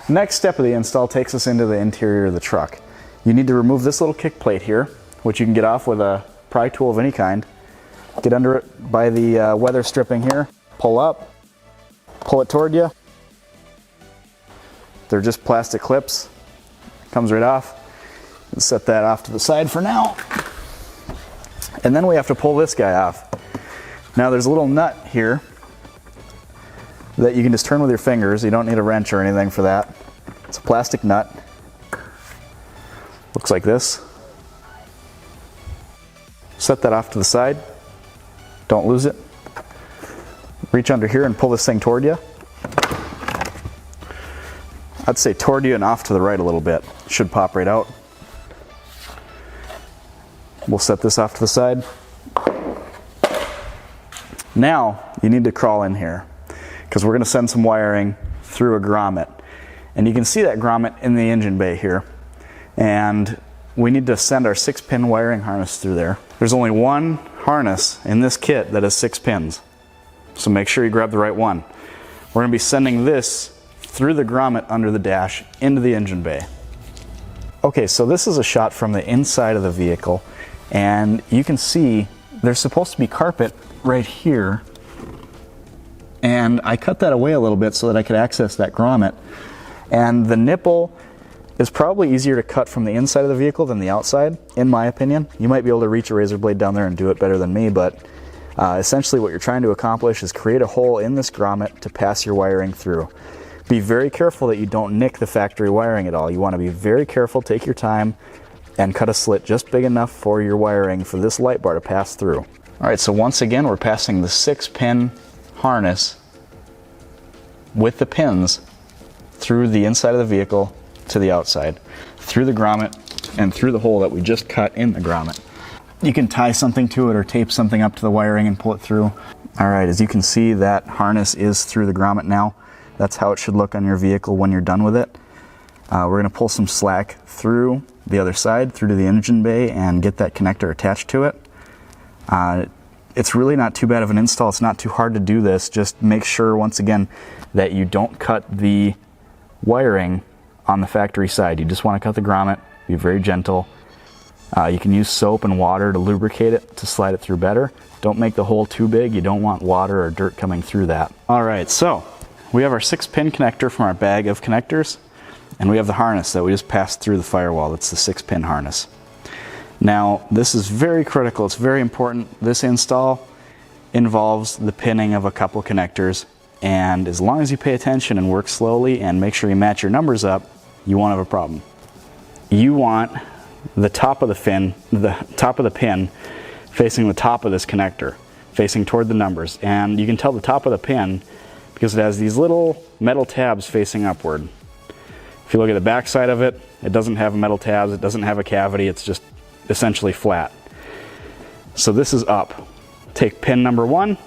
Next step of the install takes us into the interior of the truck. You need to remove this little kick plate here, which you can get off with a pry tool of any kind. Get under it by the weather stripping here, pull up, pull it toward you. They're just plastic clips, comes right off. Let's set that off to the side for now. And then we have to pull this guy off. Now there's a little nut here that you can just turn with your fingers. You don't need a wrench or anything for that. It's a plastic nut. Looks like this. Set that off to the side. Don't lose it. Reach under here and pull this thing toward you. I'd say toward you and off to the right a little bit. It should pop right out. We'll set this off to the side. Now you need to crawl in here because we're going to send some wiring through a grommet. And you can see that grommet in the engine bay here. And we need to send our 6-pin wiring harness through there. There's only one harness in this kit that has 6 pins. So make sure you grab the right one. We're going to be sending this through the grommet under the dash into the engine bay. Okay, so this is a shot from the inside of the vehicle. And you can see there's supposed to be carpet right here. And I cut that away a little bit so that I could access that grommet. And the nipple is probably easier to cut from the inside of the vehicle than the outside, in my opinion. You might be able to reach a razor blade down there and do it better than me, but essentially what you're trying to accomplish is create a hole in this grommet to pass your wiring through. Be very careful that you don't nick the factory wiring at all. You want to be very careful, take your time, and cut a slit just big enough for your wiring for this light bar to pass through. Alright, so once again we're passing the 6-pin harness with the pins through the inside of the vehicle to the outside, through the grommet and through the hole that we just cut in the grommet. You can tie something to it or tape something up to the wiring and pull it through. Alright, as you can see, that harness is through the grommet now. That's how it should look on your vehicle when you're done with it. We're going to pull some slack through the other side, through to the engine bay, and get that connector attached to it. It's really not too bad of an install. It's not too hard to do this. Just make sure, once again, that you don't cut the wiring on the factory side. You just want to cut the grommet. Be very gentle. You can use soap and water to lubricate it to slide it through better. Don't make the hole too big. You don't want water or dirt coming through that. Alright, so we have our 6-pin connector from our bag of connectors, and we have the harness that we just passed through the firewall. That's the 6-pin harness. Now, this is very critical. It's very important. This install involves the pinning of a couple connectors, and as long as you pay attention and work slowly and make sure you match your numbers up, you won't have a problem. You want the top of the pin facing the top of this connector, facing toward the numbers. And you can tell the top of the pin because it has these little metal tabs facing upward. If you look at the back side of it, it doesn't have metal tabs, it doesn't have a cavity, it's just essentially flat. So this is up. Take pin number 1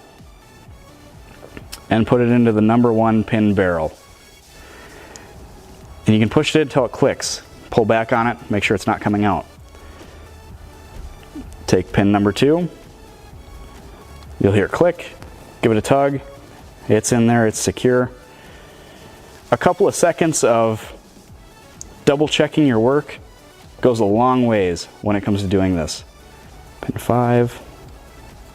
and put it into the number 1 pin barrel. And you can push it until it clicks. Pull back on it, make sure it's not coming out. Take pin number 2. You'll hear it click, give it a tug. It's in there, it's secure. A couple of seconds of double checking your work goes a long ways when it comes to doing this. Pin 5.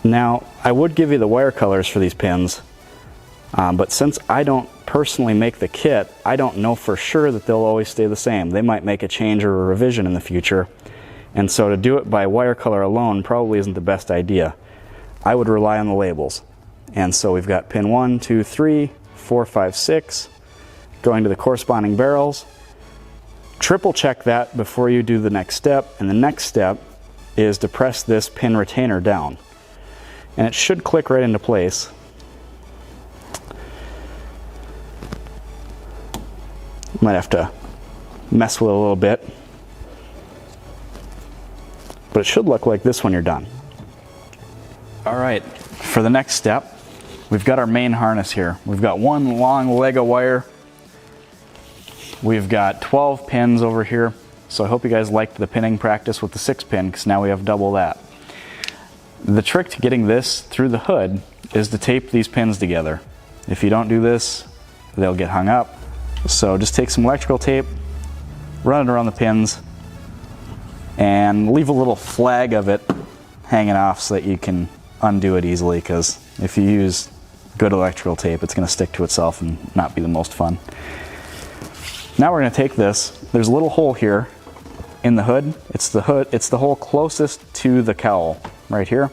Now, I would give you the wire colors for these pins, but since I don't personally make the kit, I don't know for sure that they'll always stay the same. They might make a change or a revision in the future, and so to do it by wire color alone probably isn't the best idea. I would rely on the labels. And so we've got pin 1, 2, 3, 4, 5, 6, going to the corresponding barrels. Triple check that before you do the next step, and the next step is to press this pin retainer down. And it should click right into place. Might have to mess with it a little bit, but it should look like this when you're done. Alright, for the next step, we've got our main harness here. We've got one long leg of wire. We've got 12 pins over here. So I hope you guys liked the pinning practice with the 6-pin, because now we have double that. The trick to getting this through the hood is to tape these pins together. If you don't do this, they'll get hung up. So just take some electrical tape, run it around the pins, and leave a little flag of it hanging off so that you can undo it easily, because if you use good electrical tape, it's going to stick to itself and not be the most fun. Now we're going to take this. There's a little hole here in the hood. It's the hole closest to the cowl right here.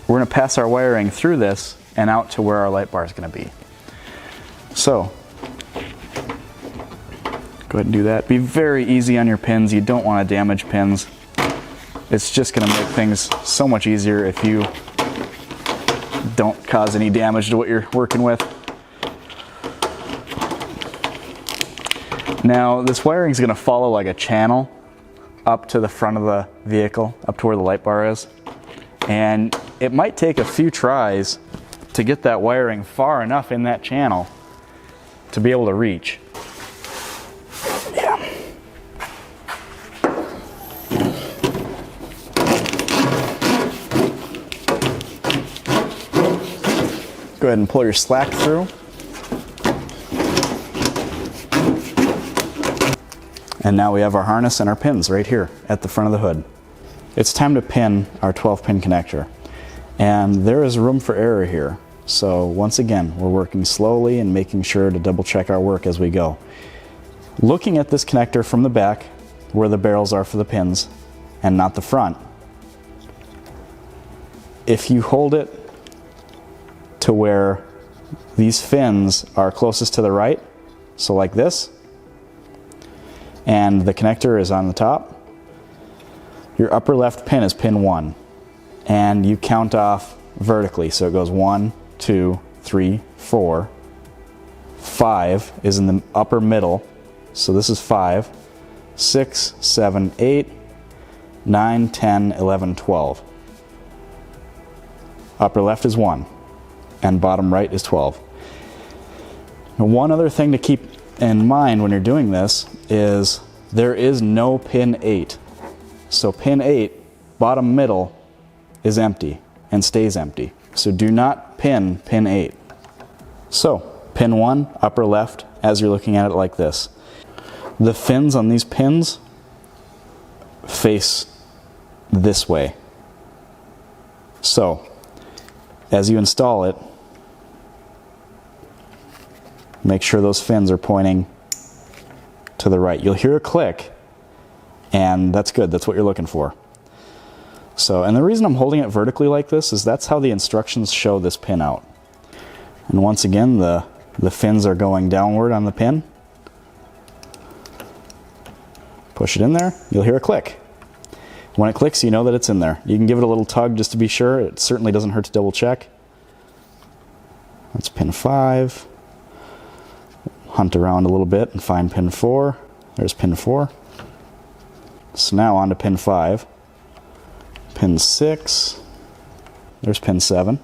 We're going to pass our wiring through this and out to where our light bar is going to be. So go ahead and do that. Be very easy on your pins. You don't want to damage pins. It's just going to make things so much easier if you don't cause any damage to what you're working with. Now this wiring is going to follow like a channel up to the front of the vehicle, up to where the light bar is. And it might take a few tries to get that wiring far enough in that channel to be able to reach. Yeah. Go ahead and pull your slack through. And now we have our harness and our pins right here at the front of the hood. It's time to pin our 12-pin connector. And there is room for error here. So once again, we're working slowly and making sure to double check our work as we go. Looking at this connector from the back, where the barrels are for the pins, and not the front, if you hold it to where these fins are closest to the right, so like this, and the connector is on the top, your upper left pin is pin 1, and you count off vertically, so it goes 1, 2, 3, 4, 5 is in the upper middle, so this is 5, 6, 7, 8, 9, 10, 11, 12. Upper left is 1, and bottom right is 12. Now, one other thing to keep in mind when you're doing this is there is no pin 8. So pin 8, bottom middle, is empty and stays empty. So do not pin pin 8. So pin 1, upper left, as you're looking at it like this. The fins on these pins face this way. So as you install it, make sure those fins are pointing to the right. You'll hear a click, and that's good. That's what you're looking for. So, and the reason I'm holding it vertically like this is that's how the instructions show this pin out. And once again, the fins are going downward on the pin. Push it in there, you'll hear a click. When it clicks, you know that it's in there. You can give it a little tug just to be sure. It certainly doesn't hurt to double check. That's pin 5. Hunt around a little bit and find pin 4. There's pin 4. So now on to pin 5. Pin 6. There's pin 7.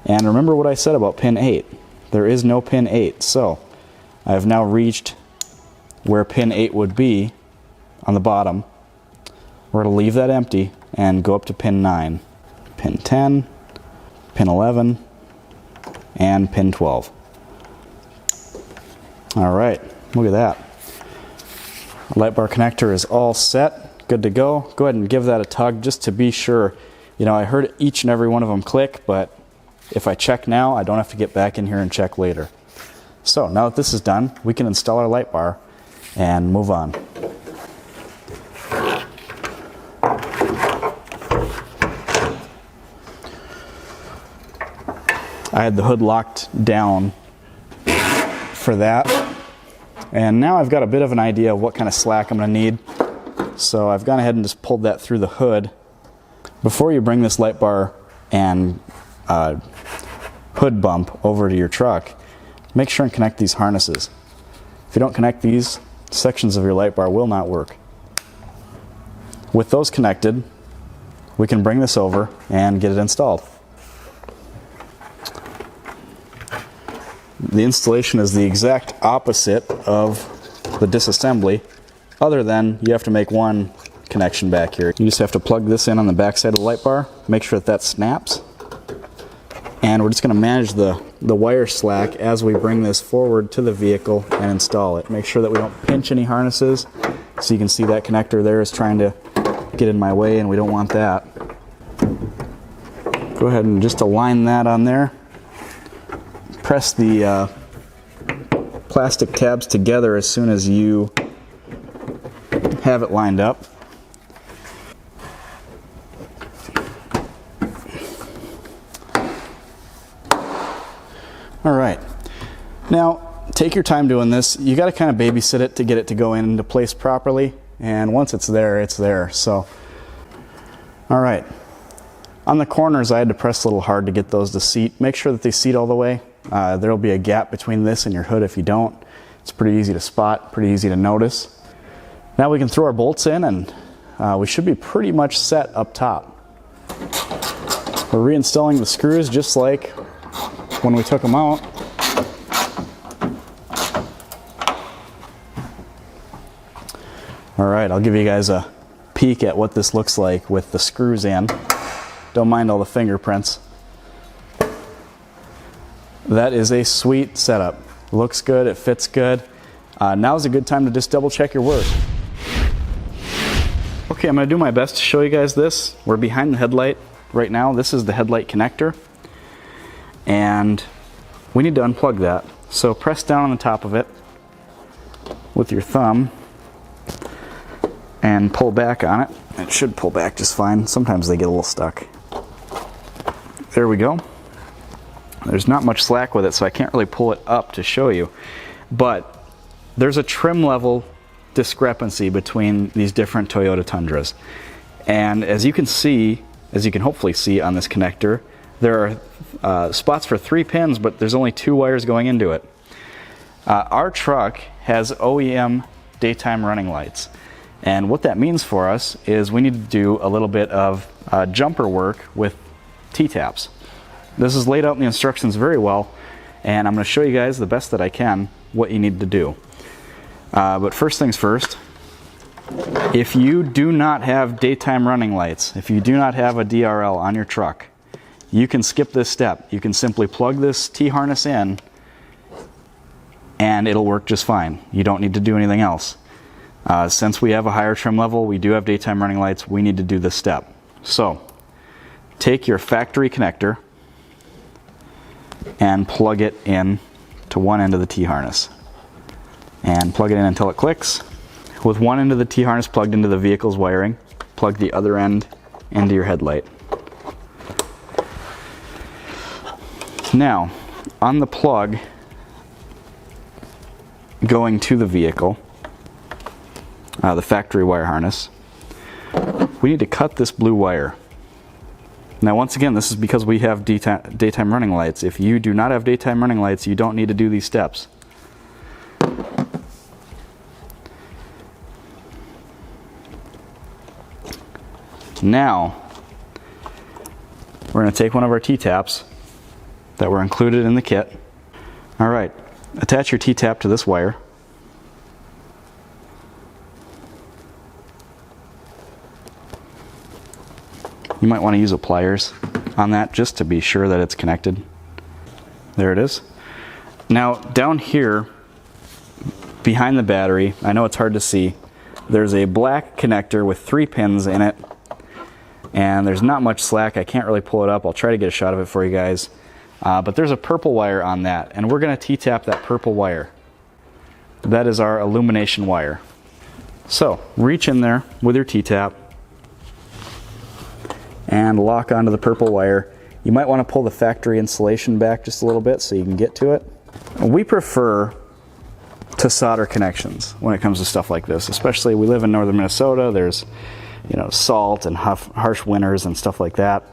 And remember what I said about pin 8. There is no pin 8. So I have now reached where pin 8 would be on the bottom. We're going to leave that empty and go up to pin 9. Pin 10. Pin 11. And pin 12. Alright, look at that. The light bar connector is all set, good to go. Go ahead and give that a tug just to be sure. You know, I heard each and every one of them click, but if I check now, I don't have to get back in here and check later. So now that this is done, we can install our light bar and move on. I had the hood locked down for that, and now I've got a bit of an idea of what kind of slack I'm going to need, so I've gone ahead and just pulled that through the hood. Before you bring this light bar and hood bump over to your truck, make sure and connect these harnesses. If you don't connect these, sections of your light bar will not work. With those connected, we can bring this over and get it installed. The installation is the exact opposite of the disassembly, other than you have to make one connection back here. You just have to plug this in on the back side of the light bar, make sure that that snaps, and we're just going to manage the the wire slack as we bring this forward to the vehicle and install it. Make sure that we don't pinch any harnesses. So you can see that connector there is trying to get in my way, and we don't want that. Go ahead and just align that on there. Press the plastic tabs together as soon as you have it lined up. All right, now take your time doing this. You got to kind of babysit it to get it to go into place properly, and once it's there, it's there. So, all right, on the corners I had to press a little hard to get those to seat. Make sure that they seat all the way. There'll be a gap between this and your hood if you don't. It's pretty easy to spot, pretty easy to notice. Now we can throw our bolts in, and we should be pretty much set up top. We're reinstalling the screws just like when we took them out. All right, I'll give you guys a peek at what this looks like with the screws in. Don't mind all the fingerprints. That is a sweet setup. Looks good, it fits good. Now's a good time to just double check your work. Okay, I'm gonna do my best to show you guys this. We're behind the headlight right now. This is the headlight connector, and we need to unplug that. So press down on the top of it with your thumb and pull back on it. It should pull back just fine. Sometimes they get a little stuck. There we go. There's not much slack with it, so I can't really pull it up to show you. But there's a trim level discrepancy between these different Toyota Tundras. And as you can see, as you can hopefully see on this connector, there are spots for 3 pins, but there's only 2 wires going into it. Our truck has OEM daytime running lights. And what that means for us is we need to do a little bit of jumper work with T-taps. This is laid out in the instructions very well, and I'm going to show you guys the best that I can what you need to do. But first things first, if you do not have daytime running lights, if you do not have a DRL on your truck, you can skip this step. You can simply plug this T-harness in and it'll work just fine. You don't need to do anything else. Since we have a higher trim level, we do have daytime running lights, we need to do this step. So, take your factory connector and plug it in to one end of the T-harness. And plug it in until it clicks. With one end of the T-harness plugged into the vehicle's wiring, plug the other end into your headlight. Now, on the plug going to the vehicle, the factory wire harness, we need to cut this blue wire. Now once again, this is because we have daytime running lights. If you do not have daytime running lights, you don't need to do these steps. Now, we're going to take one of our T-taps that were included in the kit. Alright, attach your T-tap to this wire. You might want to use a pliers on that just to be sure that it's connected. There it is. Now down here behind the battery, I know it's hard to see, there's a black connector with 3 pins in it, and there's not much slack. I can't really pull it up. I'll try to get a shot of it for you guys. But there's a purple wire on that, and we're going to T-tap that purple wire. That is our illumination wire. So reach in there with your T-tap and lock onto the purple wire. You might want to pull the factory insulation back just a little bit so you can get to it. We prefer to solder connections when it comes to stuff like this, especially we live in northern Minnesota. There's, you know, salt and harsh winters and stuff like that,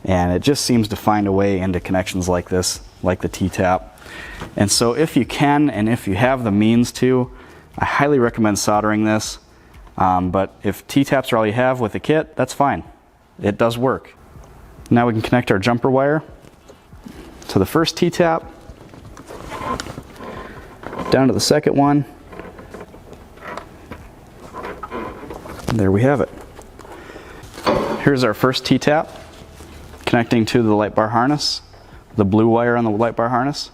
and it just seems to find a way into connections like this, like the T-tap. And so if you can and if you have the means to, I highly recommend soldering this. But if T-taps are all you have with the kit, that's fine. It does work. Now we can connect our jumper wire to the first T-tap, down to the second one. And there we have it. Here's our first T-tap connecting to the light bar harness. the blue wire on the light bar harness,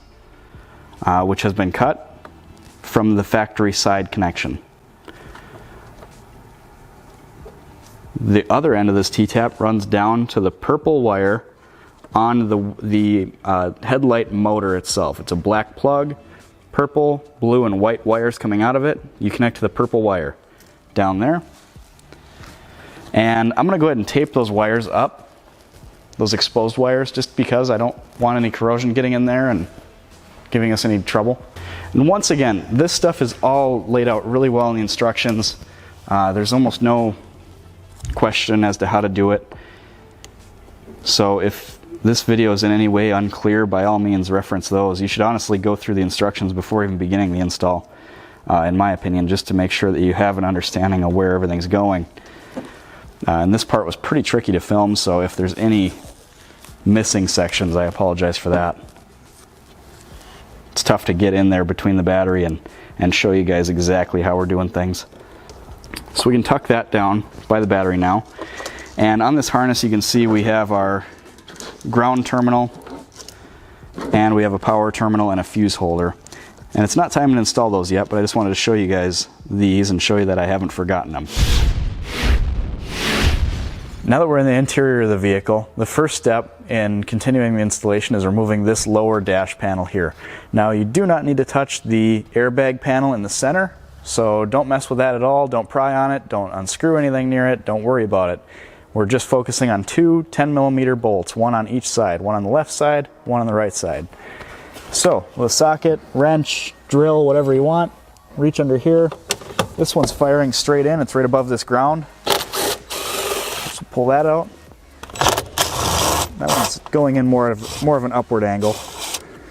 which has been cut from the factory side connection. The other end of this T-tap runs down to the purple wire on the headlight motor itself. It's a black plug, purple, blue, and white wires coming out of it. You connect to the purple wire down there. And I'm going to go ahead and tape those wires up, those exposed wires, just because I don't want any corrosion getting in there and giving us any trouble. And once again, this stuff is all laid out really well in the instructions. There's almost no question as to how to do it. So if this video is in any way unclear, by all means reference those. You should honestly go through the instructions before even beginning the install, in my opinion, just to make sure that you have an understanding of where everything's going. And this part was pretty tricky to film, so if there's any missing sections, I apologize for that. It's tough to get in there between the battery and show you guys exactly how we're doing things. So we can tuck that down by the battery now. And on this harness you can see we have our ground terminal, and we have a power terminal and a fuse holder. And it's not time to install those yet, but I just wanted to show you guys these and show you that I haven't forgotten them. Now that we're in the interior of the vehicle, the first step in continuing the installation is removing this lower dash panel here. Now you do not need to touch the airbag panel in the center, so don't mess with that at all. Don't pry on it, don't unscrew anything near it, don't worry about it. We're just focusing on two 10mm bolts, one on each side, one on the left side, one on the right side. So with a socket, wrench, drill, whatever you want, reach under here. This one's firing straight in, it's right above this ground. So pull that out. That one's going in more of an upward angle.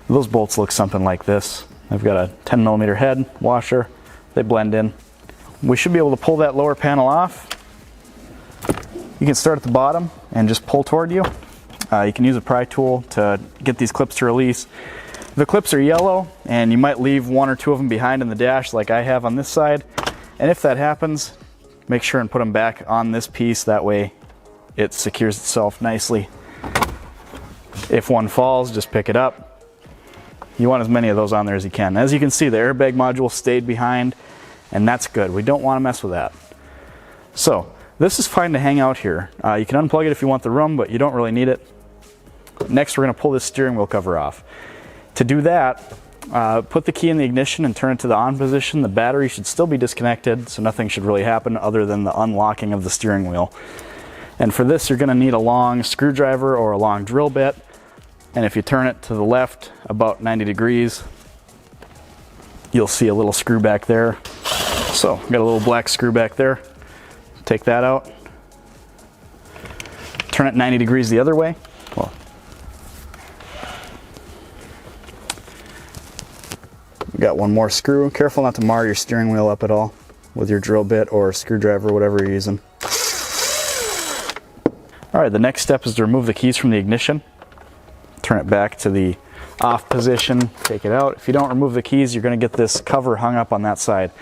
Those bolts look something like this. I've got a 10mm head, washer, they blend in. We should be able to pull that lower panel off. You can start at the bottom and just pull toward you. You can use a pry tool to get these clips to release. The clips are yellow, and you might leave one or two of them behind in the dash like I have on this side. And if that happens, make sure and put them back on this piece. That way it secures itself nicely. If one falls, just pick it up. You want as many of those on there as you can. As you can see, the airbag module stayed behind, and that's good. We don't want to mess with that. So this is fine to hang out here. You can unplug it if you want the room, but you don't really need it. Next, we're going to pull this steering wheel cover off. To do that, put the key in the ignition and turn it to the on position. The battery should still be disconnected, so nothing should really happen other than the unlocking of the steering wheel. And for this, you're going to need a long screwdriver or a long drill bit. And if you turn it to the left about 90 degrees, you'll see a little screw back there. So, got a little black screw back there. Take that out. Turn it 90 degrees the other way. Well, got one more screw. Careful not to mar your steering wheel up at all with your drill bit or screwdriver, whatever you're using. All right, the next step is to remove the keys from the ignition. Turn it back to the off position, take it out. If you don't remove the keys, you're going to get this cover hung up on that side.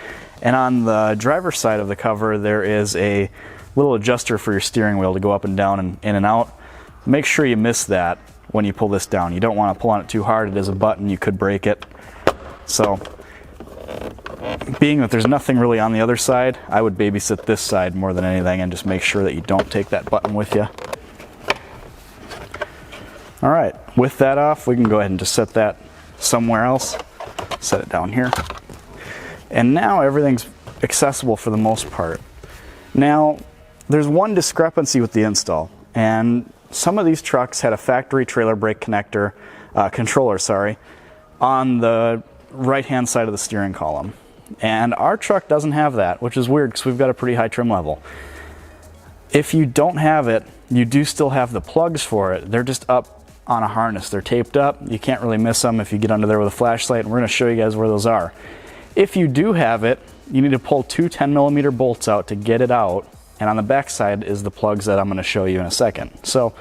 And on the driver's side of the cover, there is a little adjuster for your steering wheel to go up and down and in and out. Make sure you miss that when you pull this down. You don't want to pull on it too hard. It is a button, you could break it. So, being that there's nothing really on the other side, I would babysit this side more than anything and just make sure that you don't take that button with you. All right, with that off, we can go ahead and just set that somewhere else. Set it down here. And now everything's accessible for the most part. Now, there's one discrepancy with the install, and some of these trucks had a factory trailer brake connector, controller, on the right-hand side of the steering column. And our truck doesn't have that, which is weird because we've got a pretty high trim level. If you don't have it, you do still have the plugs for it. They're just up on a harness. They're taped up. You can't really miss them if you get under there with a flashlight, and we're going to show you guys where those are. If you do have it, you need to pull two 10mm bolts out to get it out, and on the back side is the plugs that I'm going to show you in a second. So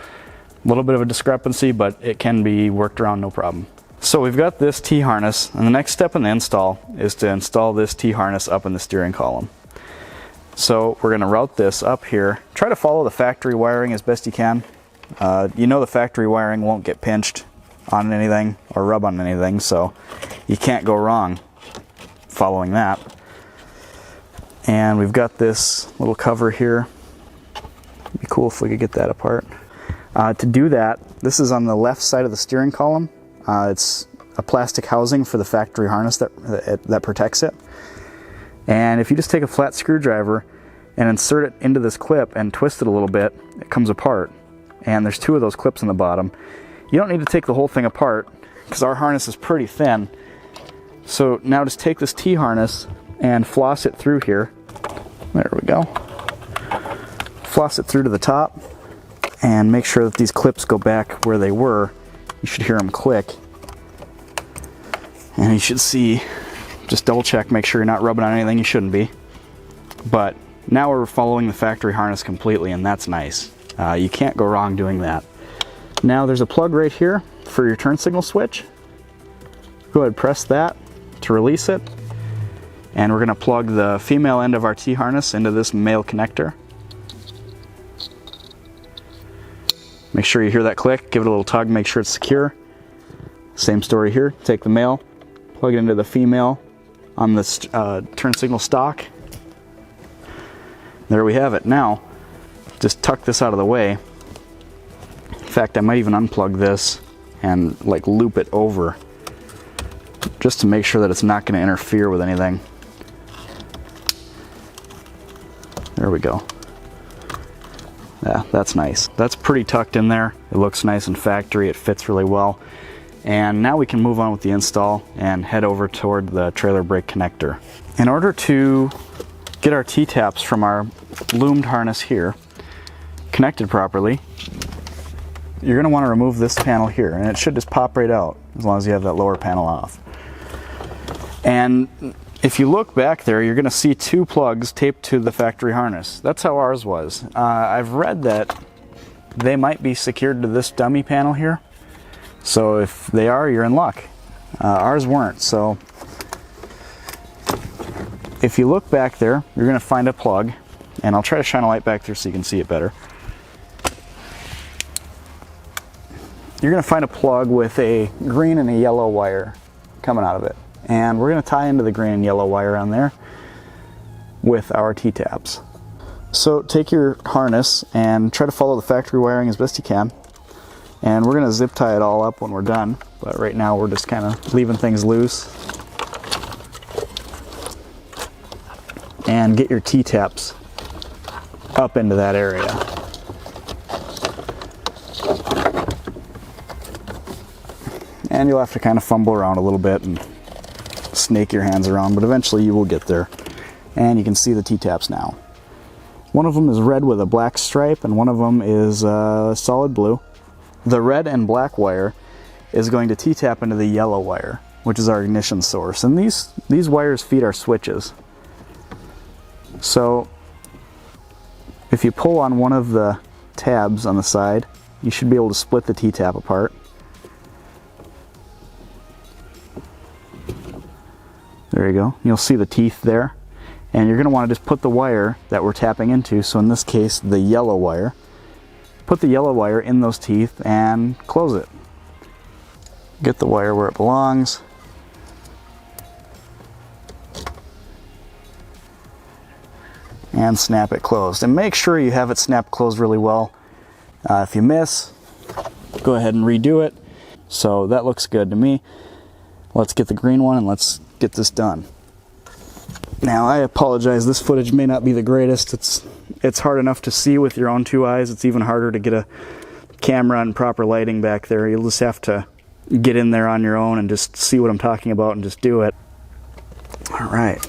a little bit of a discrepancy, but it can be worked around no problem. So we've got this T-harness, and the next step in the install is to install this T-harness up in the steering column. So we're going to route this up here. Try to follow the factory wiring as best you can. You know the factory wiring won't get pinched on anything or rub on anything, so you can't go wrong following that. And we've got this little cover here. It'd be cool if we could get that apart. To do that, this is on the left side of the steering column. It's a plastic housing for the factory harness that protects it. And if you just take a flat screwdriver and insert it into this clip and twist it a little bit, it comes apart. And there's 2 of those clips on the bottom. You don't need to take the whole thing apart because our harness is pretty thin. So now just take this T-harness and floss it through here. There we go. Floss it through to the top and make sure that these clips go back where they were. You should hear them click. And you should see, just double check, make sure you're not rubbing on anything you shouldn't be. But now we're following the factory harness completely, and that's nice. You can't go wrong doing that. Now there's a plug right here for your turn signal switch. Go ahead and press that to release it. And we're going to plug the female end of our T-harness into this male connector. Make sure you hear that click, give it a little tug, make sure it's secure. Same story here, take the male, plug it into the female on this turn signal stock. There we have it. Now, just tuck this out of the way. In fact, I might even unplug this and like loop it over just to make sure that it's not going to interfere with anything. There we go. Yeah, that's nice. That's pretty tucked in there. It looks nice and factory. It fits really well. And now we can move on with the install and head over toward the trailer brake connector. In order to get our T-taps from our loomed harness here connected properly, you're going to want to remove this panel here, and it should just pop right out as long as you have that lower panel off. And if you look back there, you're going to see 2 plugs taped to the factory harness. That's how ours was. I've read that they might be secured to this dummy panel here. So if they are, you're in luck. Ours weren't. So if you look back there, you're going to find a plug. And I'll try to shine a light back there so you can see it better. You're going to find a plug with a green and a yellow wire coming out of it. And we're going to tie into the green and yellow wire on there with our T-taps. So take your harness and try to follow the factory wiring as best you can. And we're going to zip tie it all up when we're done. But right now we're just kind of leaving things loose. And get your T-taps up into that area. And you'll have to kind of fumble around a little bit and snake your hands around, but eventually you will get there. And you can see the T-taps now. One of them is red with a black stripe, and one of them is solid blue. The red and black wire is going to T-tap into the yellow wire, which is our ignition source. And these wires feed our switches. So if you pull on one of the tabs on the side, you should be able to split the T-tap apart. There you go. You'll see the teeth there. And you're going to want to just put the wire that we're tapping into, so in this case the yellow wire, put the yellow wire in those teeth and close it. Get the wire where it belongs. And snap it closed. And make sure you have it snapped closed really well. If you miss, go ahead and redo it. So that looks good to me. Let's get the green one and let's get this done. Now I apologize, this footage may not be the greatest. It's hard enough to see with your own 2 eyes. It's even harder to get a camera and proper lighting back there. You'll just have to get in there on your own and just see what I'm talking about and just do it. Alright.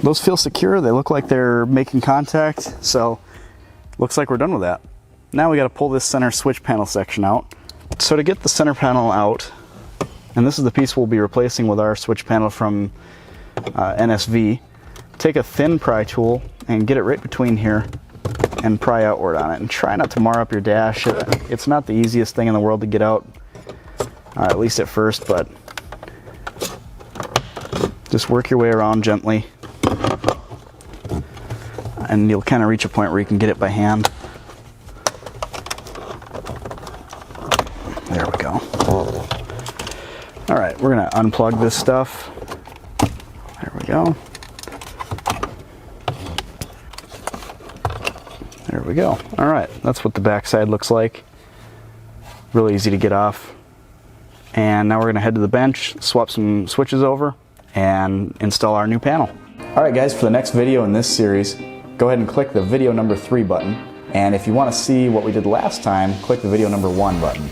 Those feel secure. They look like they're making contact, so looks like we're done with that. Now we got to pull this center switch panel section out. So to get the center panel out, and this is the piece we'll be replacing with our switch panel from NSV, take a thin pry tool and get it right between here and pry outward on it. And try not to mar up your dash. It's not the easiest thing in the world to get out, at least at first, but just work your way around gently. And you'll kind of reach a point where you can get it by hand. All right, we're gonna unplug this stuff. There we go. There we go. All right, that's what the back side looks like. Really easy to get off. And now we're gonna head to the bench, swap some switches over, and install our new panel. All right guys, for the next video in this series, go ahead and click the video number 3 button. And if you wanna see what we did last time, click the video number 1 button.